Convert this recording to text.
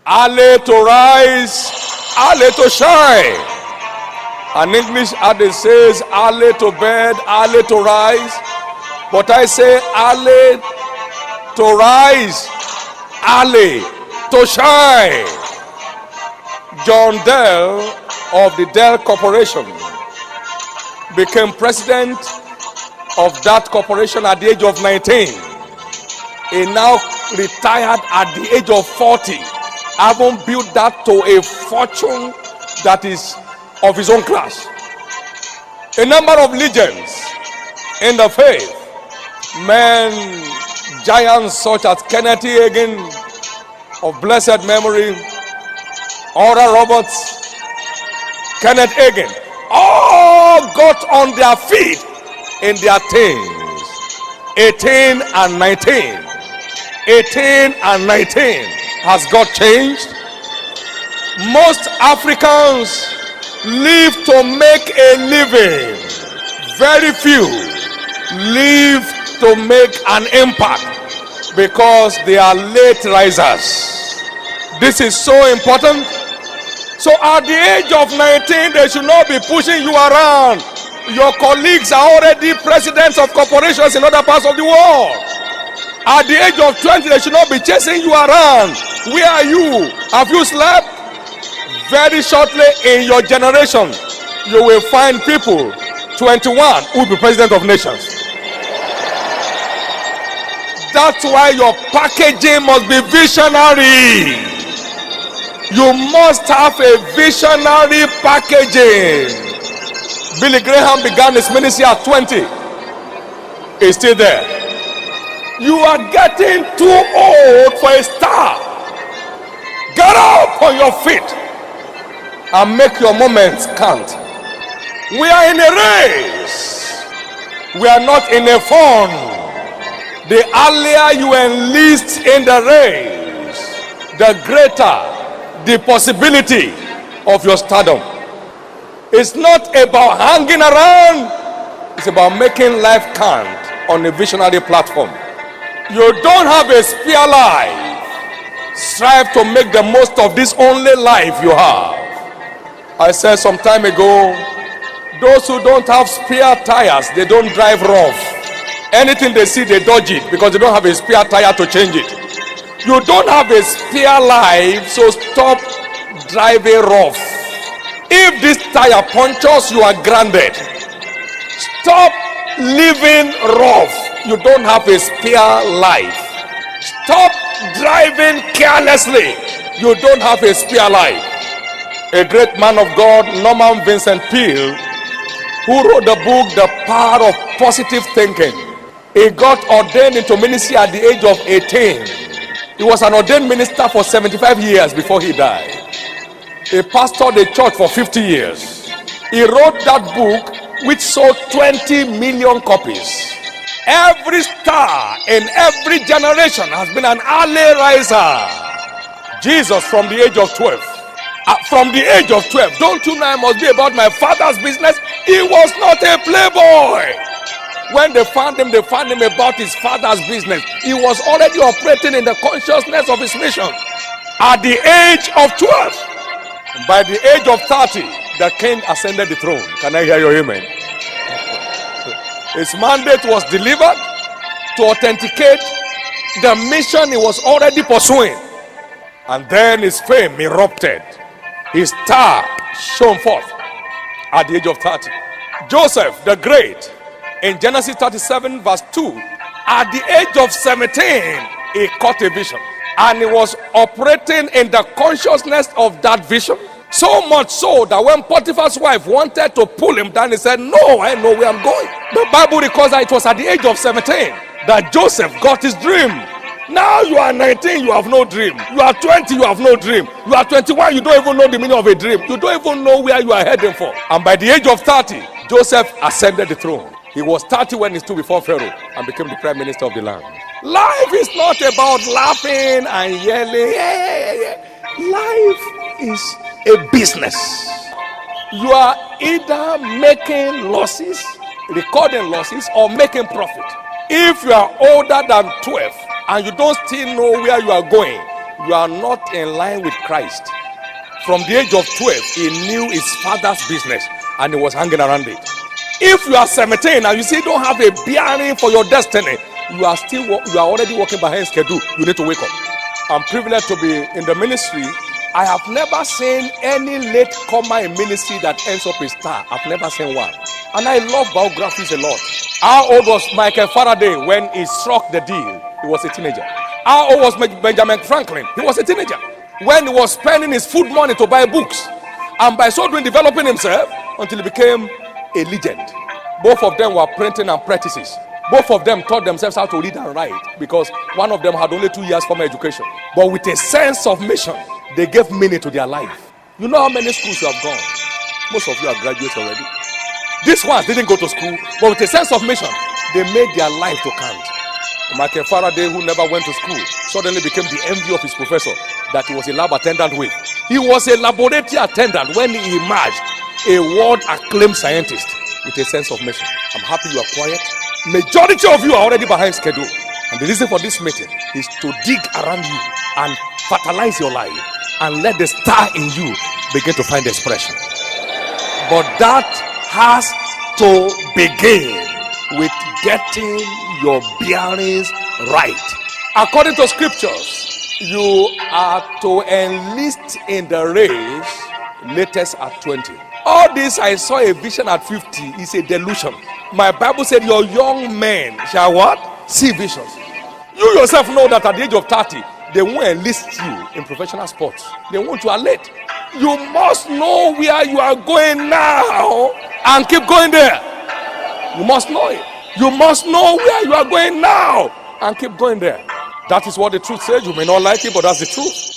Ale to rise, ale to shine. An English adage says, ale to bed, ale to rise. But I say, ale to rise, ale to shine. John Dell of the Dell Corporation became president of that corporation at the age of 19. He now retired at the age of 40, having built that to a fortune that is of his own class. A number of legends in the faith, men, giants such as Kenneth Hagin of blessed memory, Oral Roberts, Kenneth Hagin, all got on their feet in their teens, 18 and 19. 18 and 19. Has God changed? Most Africans live to make a living. Very few live to make an impact because they are late risers. This is so important. So at the age of 19, they should not be pushing you around. Your colleagues are already presidents of corporations in other parts of the world. At the age of 20, they should not be chasing you around. Where are you? Have you slept? Very shortly in your generation, you will find people 21 who will be president of nations. That's why your packaging must be visionary. You must have a visionary packaging. Billy Graham began his ministry at 20. He's still there. You are getting too old for a star. Get up on your feet and make your moments count. We are in a race. We are not in a fun. The earlier you enlist in the race, the greater the possibility of your stardom. It's not about hanging around. It's about making life count on a visionary platform. You don't have a spare life. Strive to make the most of this only life you have. I said some time ago, those who don't have spare tires, they don't drive rough. Anything they see, they dodge it because they don't have a spare tire to change it. You don't have a spare life, so stop driving rough. If this tire punctures, you are grounded. Stop living rough. You don't have a spare life. Stop driving carelessly. You don't have a spare life. A great man of God, Norman Vincent Peale, who wrote the book The Power of Positive Thinking, he got ordained into ministry at the age of 18. He was an ordained minister for 75 years before he died. He pastored the church for 50 years. He wrote that book which sold 20 million copies. Every star in every generation has been an early riser. Jesus from the age of 12. From the age of 12, don't you know I must be about my father's business? He was not a playboy. When they found him about his father's business. He was already operating in the consciousness of his mission. At the age of 12, by the age of 30, the king ascended the throne. Can I hear your amen? His mandate was delivered to authenticate the mission he was already pursuing. And then his fame erupted. His star shone forth at the age of 30. Joseph the Great, in Genesis 37 verse 2, at the age of 17, he caught a vision. And he was operating in the consciousness of that vision. So much so that when Potiphar's wife wanted to pull him down, he said, no, I know where I'm going. The Bible records that it was at the age of 17 that Joseph got his dream. Now you are 19, you have no dream. You are 20, you have no dream. You are 21, you don't even know the meaning of a dream. You don't even know where you are heading for. And by the age of 30, Joseph ascended the throne. He was 30 when he stood before Pharaoh and became the prime minister of the land. Life is not about laughing and yelling. Life is a business. You are either making losses, recording losses, or making profit. If you are older than 12 and you don't still know where you are going, you are not in line with Christ. From the age of 12, he knew his father's business and he was hanging around it. If you are 17 and you still don't have a bearing for your destiny, you are already working behind schedule. You need to wake up. I'm privileged to be in the ministry. I have never seen any late comer in ministry that ends up a star. I've never seen one. And I love biographies a lot. How old was Michael Faraday when he struck the deal? He was a teenager. How old was Benjamin Franklin? He was a teenager. When he was spending his food money to buy books, and by so doing developing himself until he became a legend. Both of them were printing apprentices. Both of them taught themselves how to read and write because one of them had only 2 years formal education. But with a sense of mission, they gave meaning to their life. You know how many schools you have gone? Most of you are graduates already. These ones didn't go to school, but with a sense of mission, they made their life to count. Michael Faraday, who never went to school, suddenly became the envy of his professor that he was a lab attendant with. He was a laboratory attendant when he emerged, a world-acclaimed scientist with a sense of mission. I'm happy you are quiet. Majority of you are already behind schedule. And the reason for this meeting is to dig around you and fertilize your life and let the star in you begin to find expression. But that has to begin with getting your bearings right. According to scriptures, you are to enlist in the race latest at 20. All this, I saw a vision at 50, is a delusion. My Bible said your young men shall what? See visions. You yourself know that at the age of 30, they won't enlist you in professional sports. They want you are late. You must know where you are going now and keep going there. You must know it. You must know where you are going now and keep going there. That is what the truth says. You may not like it, but that's the truth.